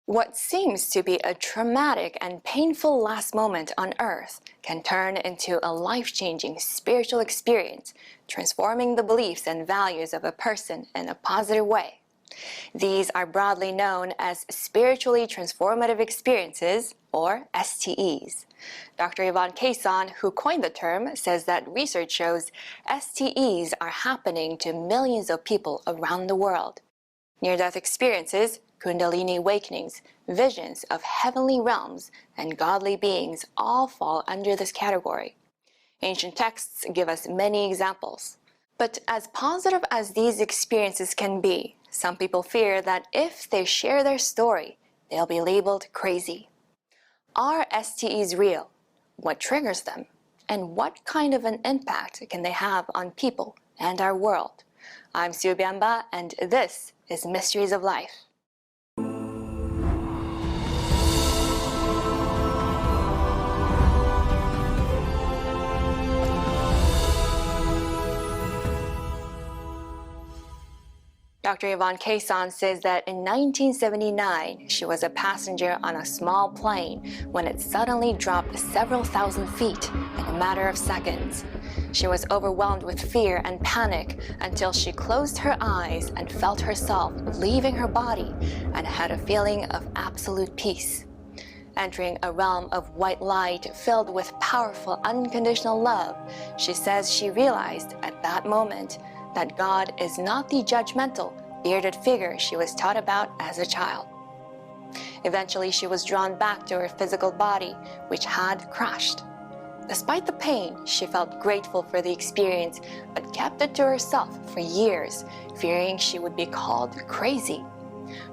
What seems to be a traumatic and painful last moment on Earth can turn into a life-changing spiritual experience, transforming the beliefs and values of a person in a positive way. These are broadly known as spiritually transformative experiences, or STEs. Dr. Yvonne Cason, who coined the term, says that research shows STEs are happening to millions of people around the world. Near-death experiences, Kundalini awakenings, visions of heavenly realms, and godly beings all fall under this category. Ancient texts give us many examples. But as positive as these experiences can be, some people fear that if they share their story, they'll be labeled crazy. Are STEs real? What triggers them? And what kind of an impact can they have on people and our world? I'm Sue Biamba, and this is Mysteries of Life. Dr. Yvonne Cason says that in 1979, she was a passenger on a small plane when it suddenly dropped several thousand feet in a matter of seconds. She was overwhelmed with fear and panic until she closed her eyes and felt herself leaving her body and had a feeling of absolute peace. Entering a realm of white light filled with powerful unconditional love, she says she realized at that moment that God is not the judgmental, bearded figure she was taught about as a child. Eventually, she was drawn back to her physical body, which had crashed. Despite the pain, she felt grateful for the experience, but kept it to herself for years, fearing she would be called crazy.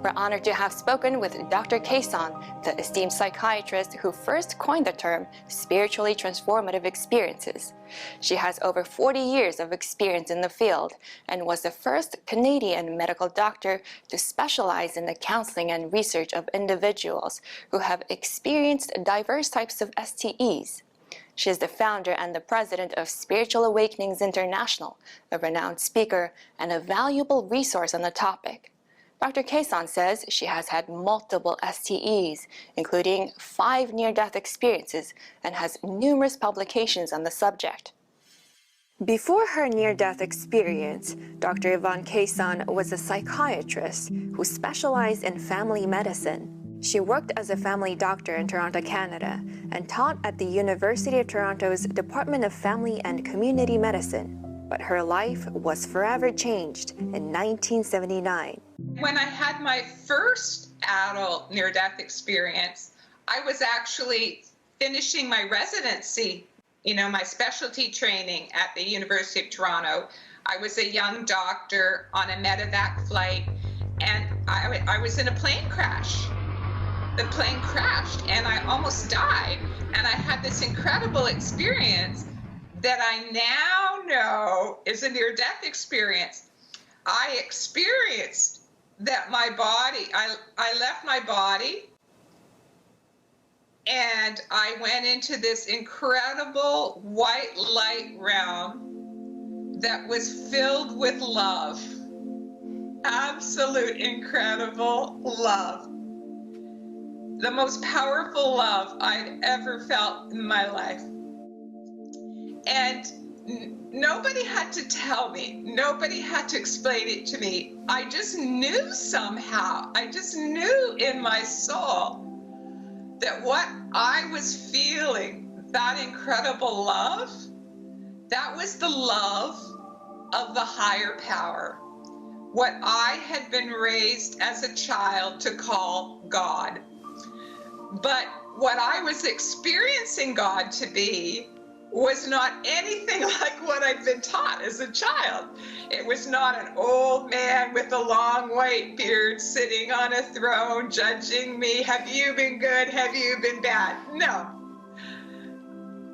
We're honored to have spoken with Dr. Cason, the esteemed psychiatrist who first coined the term spiritually transformative experiences. She has over 40 years of experience in the field and was the first Canadian medical doctor to specialize in the counseling and research of individuals who have experienced diverse types of STEs. She is the founder and the president of Spiritual Awakenings International, a renowned speaker and a valuable resource on the topic. Dr. Cason says she has had multiple STEs, including 5 near-death experiences, and has numerous publications on the subject. Before her near-death experience, Dr. Yvonne Cason was a psychiatrist who specialized in family medicine. She worked as a family doctor in Toronto, Canada, and taught at the University of Toronto's Department of Family and Community Medicine. But her life was forever changed in 1979. When I had my first adult near-death experience, I was actually finishing my residency, my specialty training at the University of Toronto. I was a young doctor on a medevac flight, and I was in a plane crash. The plane crashed, and I almost died, and I had this incredible experience that I now know is a near-death experience. I experienced that my body, I left my body and I went into this incredible white light realm that was filled with love. Absolute incredible love. The most powerful love I'd ever felt in my life. And nobody had to tell me, nobody had to explain it to me. I just knew somehow, I just knew in my soul that what I was feeling, that incredible love, that was the love of the higher power. What I had been raised as a child to call God. But what I was experiencing God to be was not anything like what I'd been taught as a child. It was not an old man with a long white beard sitting on a throne judging me. Have you been good? Have you been bad? No.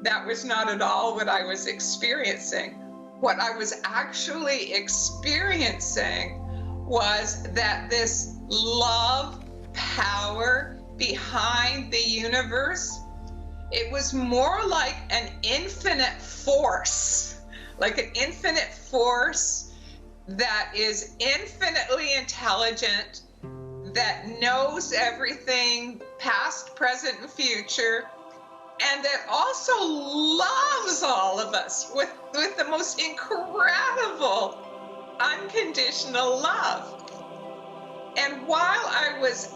That was not at all what I was experiencing. What I was actually experiencing was that this love power behind the universe, it was more like an infinite force that is infinitely intelligent, that knows everything, past, present, and future, and that also loves all of us with the most incredible unconditional love. And while I was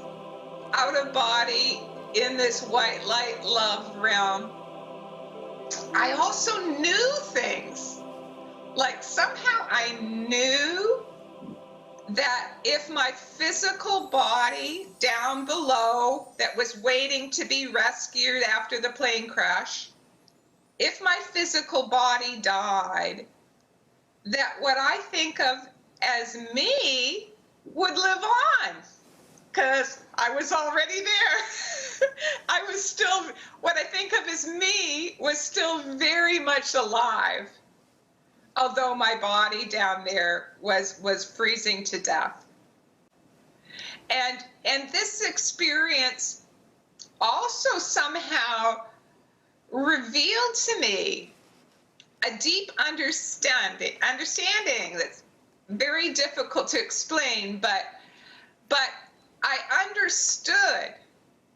out of body in this white light love realm, I also knew things. Like somehow I knew that if my physical body down below that was waiting to be rescued after the plane crash, if my physical body died, that what I think of as me would live on, because I was already there. I was still, what I think of as me was still very much alive, although my body down there was freezing to death. And this experience also somehow revealed to me a deep understanding that's very difficult to explain, but I understood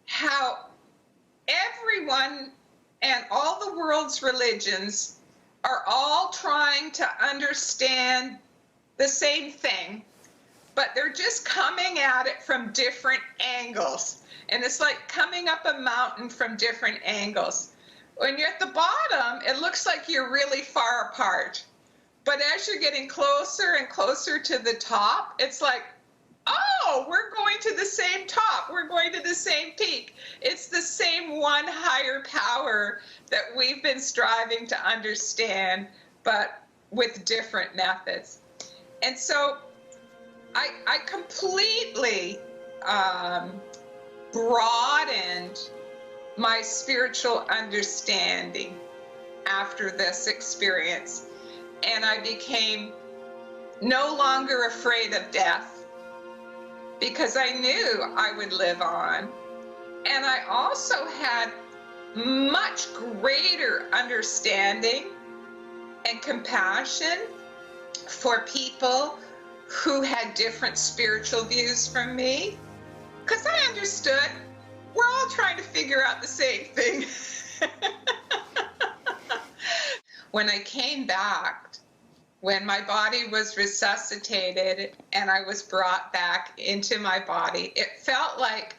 how everyone and all the world's religions are all trying to understand the same thing, but they're just coming at it from different angles. And it's like coming up a mountain from different angles. When you're at the bottom, it looks like you're really far apart. But as you're getting closer and closer to the top, it's like, oh, we're going to the same top. We're going to the same peak. It's the same one higher power that we've been striving to understand, but with different methods. And so I completely broadened my spiritual understanding after this experience. And I became no longer afraid of death because I knew I would live on. And I also had much greater understanding and compassion for people who had different spiritual views from me, because I understood we're all trying to figure out the same thing. When I came back, when my body was resuscitated and I was brought back into my body, it felt like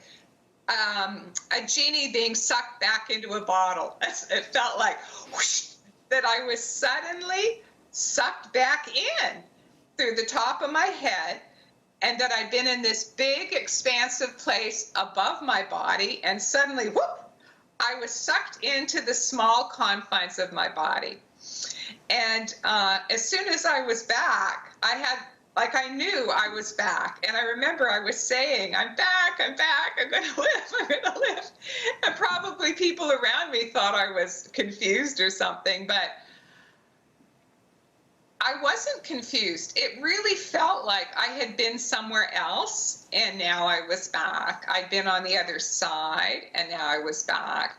a genie being sucked back into a bottle. It felt like whoosh, that I was suddenly sucked back in through the top of my head, and that I'd been in this big expansive place above my body, and suddenly, whoop, I was sucked into the small confines of my body. And as soon as I was back, I knew I was back. And I remember I was saying, I'm back, I'm going to live, I'm going to live. And probably people around me thought I was confused or something, but I wasn't confused. It really felt like I had been somewhere else, and now I was back. I'd been on the other side, and now I was back.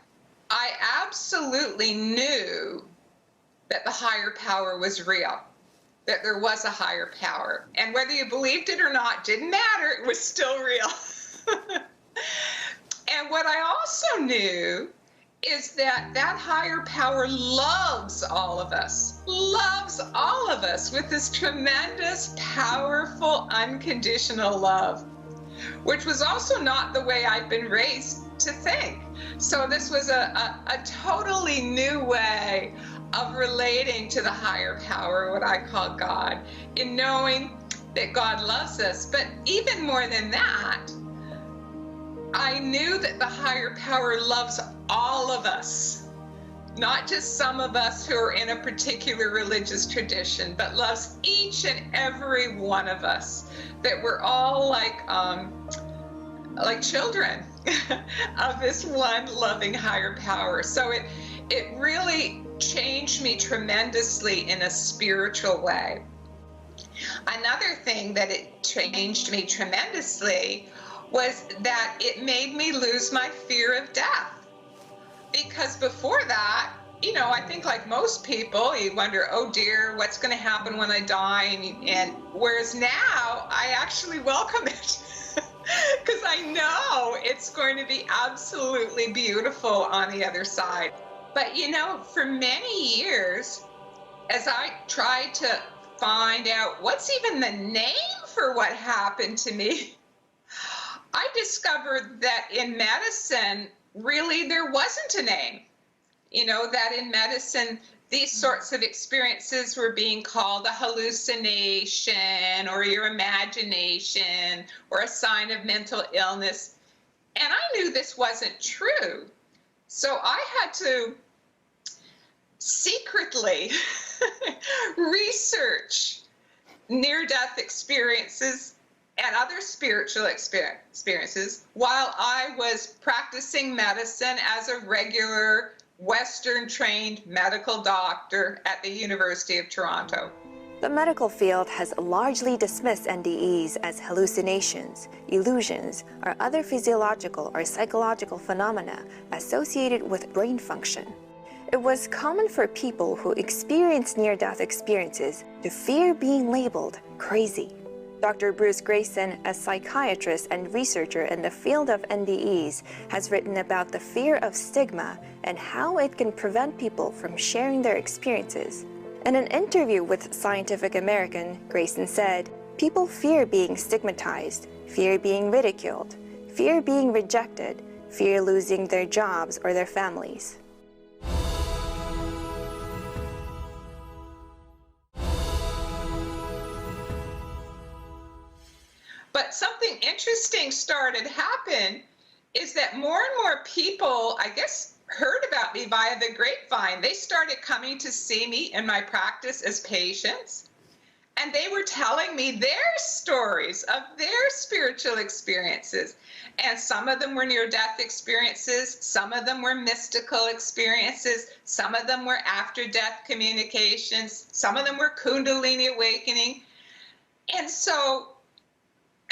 I absolutely knew that the higher power was real, that there was a higher power. And whether you believed it or not didn't matter, it was still real. And what I also knew is that that higher power loves all of us with this tremendous, powerful, unconditional love, which was also not the way I'd been raised to think. So this was a totally new way of relating to the higher power, what I call God, in knowing that God loves us. But even more than that, I knew that the higher power loves all of us, not just some of us who are in a particular religious tradition, but loves each and every one of us, that we're all like children of this one loving higher power. So it really changed me tremendously in a spiritual way. Another thing that it changed me tremendously was that it made me lose my fear of death. Because before that, I think like most people, you wonder, oh dear, what's going to happen when I die? And whereas now, I actually welcome it. because I know it's going to be absolutely beautiful on the other side. But you know, for many years, as I tried to find out what's even the name for what happened to me, I discovered that in medicine, really there wasn't a name. You know, that in medicine, these sorts of experiences were being called a hallucination or your imagination or a sign of mental illness. And I knew this wasn't true. So I had to secretly research near-death experiences and other spiritual experiences while I was practicing medicine as a regular Western-trained medical doctor at the University of Toronto. The medical field has largely dismissed NDEs as hallucinations, illusions, or other physiological or psychological phenomena associated with brain function. It was common for people who experienced near-death experiences to fear being labeled crazy. Dr. Bruce Grayson, a psychiatrist and researcher in the field of NDEs, has written about the fear of stigma and how it can prevent people from sharing their experiences. In an interview with Scientific American, Grayson said, "People fear being stigmatized, fear being ridiculed, fear being rejected, fear losing their jobs or their families." But something interesting started to happen is that more and more people, I guess, heard about me via the grapevine. They started coming to see me in my practice as patients, and they were telling me their stories of their spiritual experiences. And some of them were near-death experiences, some of them were mystical experiences, some of them were after-death communications, some of them were Kundalini awakening. And so,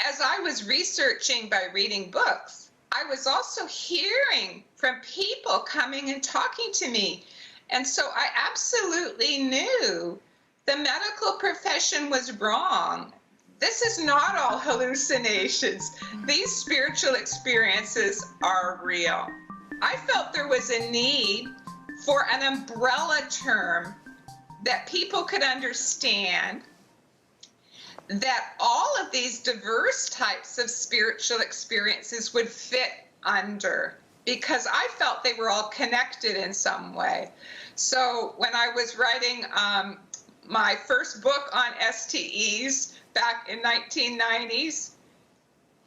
as I was researching by reading books, I was also hearing from people coming and talking to me. And so I absolutely knew the medical profession was wrong. This is not all hallucinations. These spiritual experiences are real. I felt there was a need for an umbrella term that people could understand, that all of these diverse types of spiritual experiences would fit under, because I felt they were all connected in some way. So when I was writing my first book on STEs back in 1990s,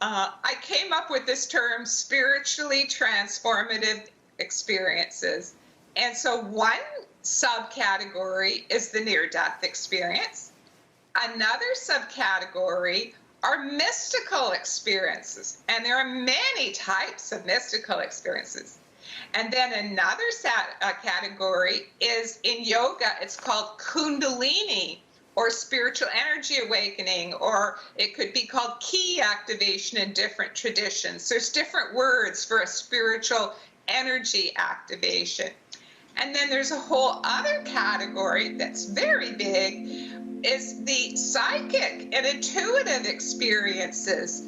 I came up with this term, spiritually transformative experiences. And so one subcategory is the near-death experience. Another subcategory are mystical experiences, and there are many types of mystical experiences. And then another category is in yoga, it's called Kundalini, or spiritual energy awakening, or it could be called ki activation in different traditions. There's different words for a spiritual energy activation. And then there's a whole other category that's very big, is the psychic and intuitive experiences,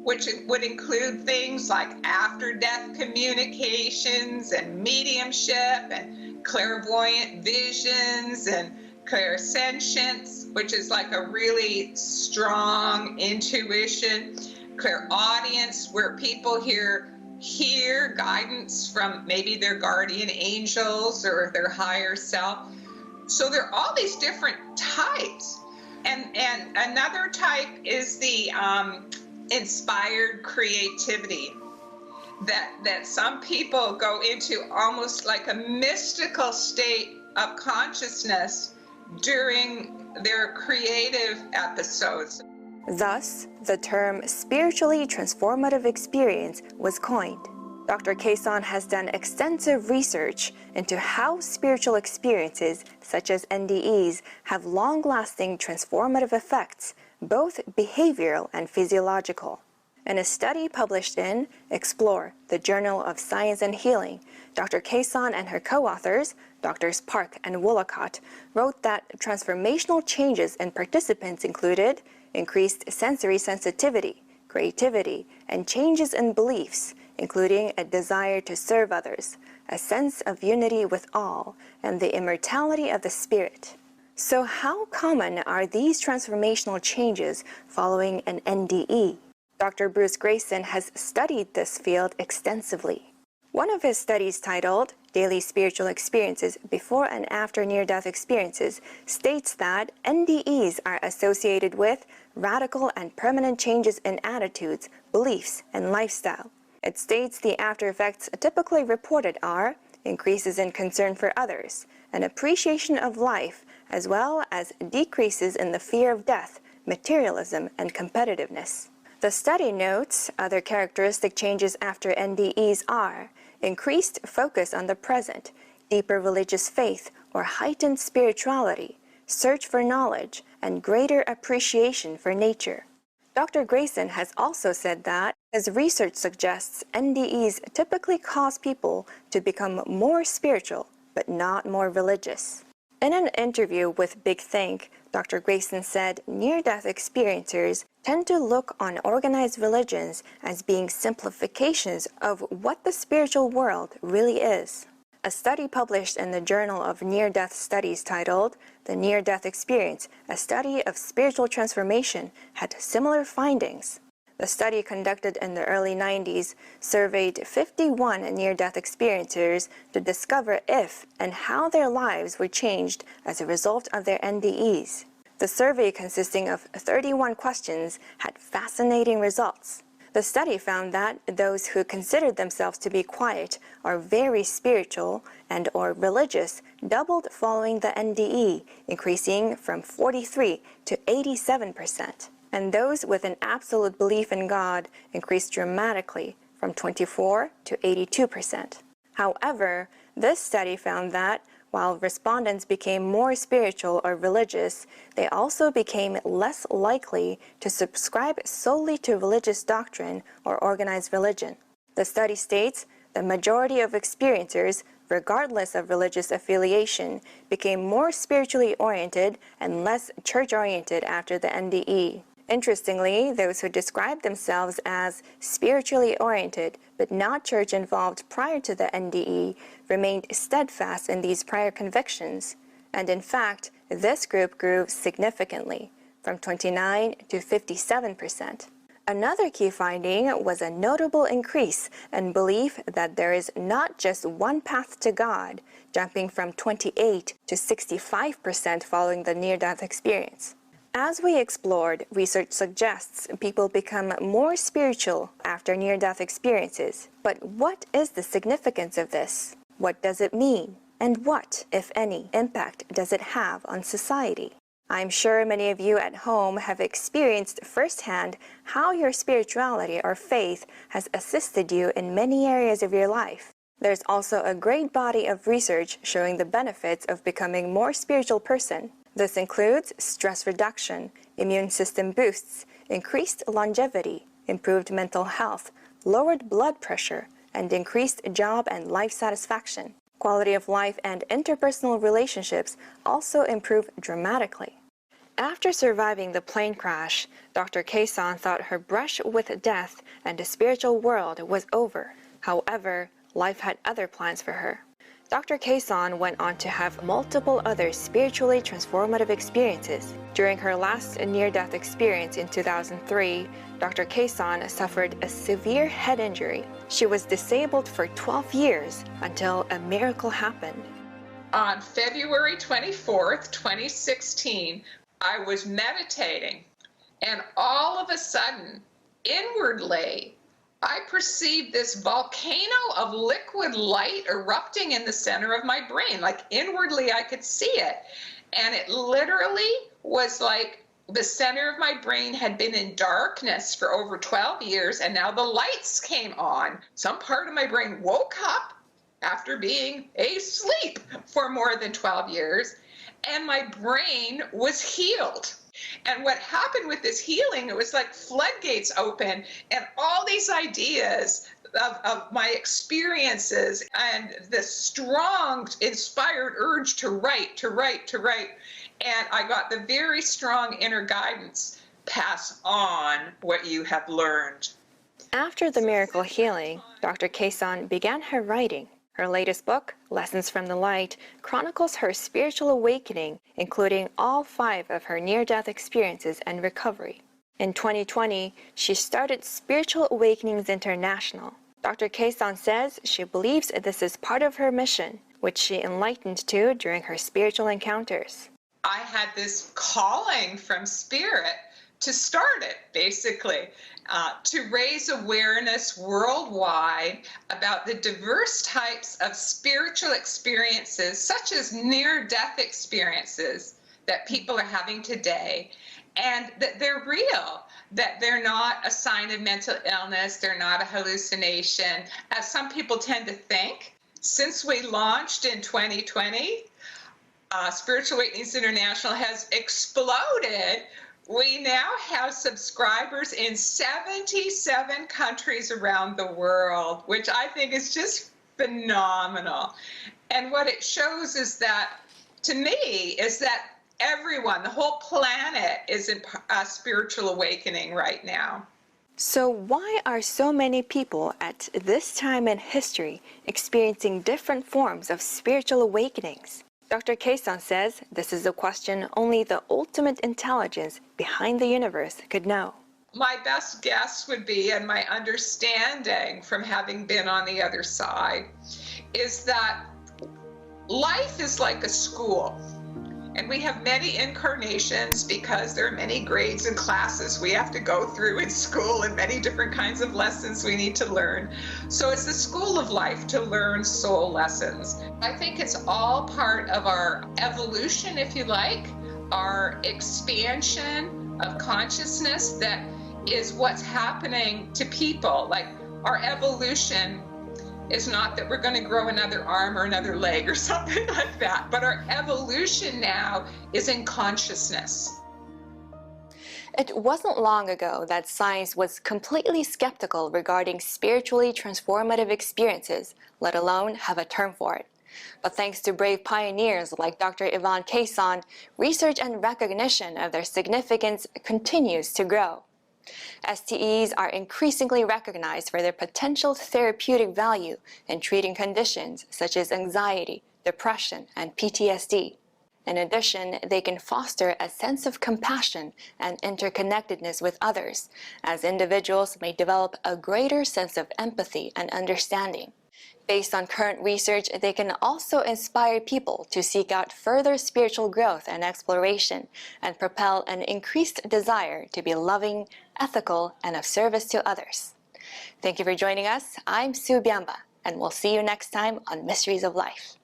which would include things like after-death communications and mediumship and clairvoyant visions and clairsentience, which is like a really strong intuition, clairaudience, where people hear guidance from maybe their guardian angels or their higher self. So there are all these different types. And another type is the inspired creativity, that some people go into almost like a mystical state of consciousness during their creative episodes. Thus, the term spiritually transformative experience was coined. Dr. Kaysan has done extensive research into how spiritual experiences, such as NDEs, have long-lasting transformative effects, both behavioral and physiological. In a study published in Explore, the Journal of Science and Healing, Dr. Kaysan and her co-authors, Drs. Park and Woolacott, wrote that transformational changes in participants included increased sensory sensitivity, creativity, and changes in beliefs, including a desire to serve others, a sense of unity with all, and the immortality of the spirit. So how common are these transformational changes following an NDE? Dr. Bruce Grayson has studied this field extensively. One of his studies, titled Daily Spiritual Experiences Before and After Near-Death Experiences, states that NDEs are associated with radical and permanent changes in attitudes, beliefs, and lifestyle. It states the after effects typically reported are increases in concern for others, an appreciation of life, as well as decreases in the fear of death, materialism, and competitiveness. The study notes other characteristic changes after NDEs are increased focus on the present, deeper religious faith or heightened spirituality, search for knowledge, and greater appreciation for nature. Dr. Grayson has also said that his research suggests NDEs typically cause people to become more spiritual, but not more religious. In an interview with Big Think, Dr. Grayson said near-death experiencers tend to look on organized religions as being simplifications of what the spiritual world really is. A study published in the Journal of Near-Death Studies titled The Near-Death Experience, a Study of Spiritual Transformation, had similar findings. The study, conducted in the early 90s, surveyed 51 near-death experiencers to discover if and how their lives were changed as a result of their NDEs. The survey, consisting of 31 questions, had fascinating results. The study found that those who considered themselves to be quiet or very spiritual and or religious doubled following the NDE, increasing from 43 to 87%. And those with an absolute belief in God increased dramatically from 24 to 82%. However, this study found that while respondents became more spiritual or religious, they also became less likely to subscribe solely to religious doctrine or organized religion. The study states the majority of experiencers, regardless of religious affiliation, became more spiritually oriented and less church-oriented after the NDE. Interestingly, those who described themselves as spiritually oriented but not church-involved prior to the NDE remained steadfast in these prior convictions, and in fact, this group grew significantly, from 29 to 57%. Another key finding was a notable increase in belief that there is not just one path to God, jumping from 28 to 65% following the near-death experience. As we explored, research suggests people become more spiritual after near-death experiences. But what is the significance of this? What does it mean? And what, if any, impact does it have on society? I'm sure many of you at home have experienced firsthand how your spirituality or faith has assisted you in many areas of your life. There's also a great body of research showing the benefits of becoming a more spiritual person. This includes stress reduction, immune system boosts, increased longevity, improved mental health, lowered blood pressure, and increased job and life satisfaction. Quality of life and interpersonal relationships also improve dramatically. After surviving the plane crash, Dr. Kaysan thought her brush with death and the spiritual world was over. However, life had other plans for her. Dr. Kaysan went on to have multiple other spiritually transformative experiences. During her last near-death experience in 2003, Dr. Kaysan suffered a severe head injury. She was disabled for 12 years until a miracle happened. On February 24th, 2016, I was meditating, and all of a sudden, inwardly, I perceived this volcano of liquid light erupting in the center of my brain. Like inwardly, I could see it. And it literally was like the center of my brain had been in darkness for over 12 years, and now the lights came on. Some part of my brain woke up after being asleep for more than 12 years, and my brain was healed. And what happened with this healing, it was like floodgates open, and all these ideas of my experiences and this strong inspired urge to write. And I got the very strong inner guidance pass on what you have learned. After the miracle healing, Dr. Kaysan began her writing. Her latest book, Lessons from the Light, chronicles her spiritual awakening, including all 5 of her near-death experiences and recovery. In 2020, she started Spiritual Awakenings International. Dr. Kaysan says she believes this is part of her mission, which she enlightened to during her spiritual encounters. I had this calling from Spirit to start it, basically, to raise awareness worldwide about the diverse types of spiritual experiences, such as near-death experiences that people are having today, and that they're real, that they're not a sign of mental illness, they're not a hallucination, as some people tend to think. Since we launched in 2020, Spiritual Awakenings International has exploded. We now have subscribers in 77 countries around the world, which I think is just phenomenal. And what it shows is that, to me, is that everyone, the whole planet, is in a spiritual awakening right now. So why are so many people at this time in history experiencing different forms of spiritual awakenings? Dr. Kaysan says this is a question only the ultimate intelligence behind the universe could know. My best guess would be, and my understanding from having been on the other side, is that life is like a school. And we have many incarnations because there are many grades and classes we have to go through in school and many different kinds of lessons we need to learn. So it's the school of life to learn soul lessons. I think it's all part of our evolution, if you like, our expansion of consciousness that is what's happening to people. Like, our evolution is not that we're going to grow another arm or another leg or something like that, but our evolution now is in consciousness. It wasn't long ago that science was completely skeptical regarding spiritually transformative experiences, let alone have a term for it. But thanks to brave pioneers like Dr. Yvonne Kaysan, research and recognition of their significance continues to grow. STEs are increasingly recognized for their potential therapeutic value in treating conditions such as anxiety, depression, and PTSD. In addition, they can foster a sense of compassion and interconnectedness with others, as individuals may develop a greater sense of empathy and understanding. Based on current research, they can also inspire people to seek out further spiritual growth and exploration and propel an increased desire to be loving, ethical, and of service to others. Thank you for joining us. I'm Sue Biamba, and we'll see you next time on Mysteries of Life.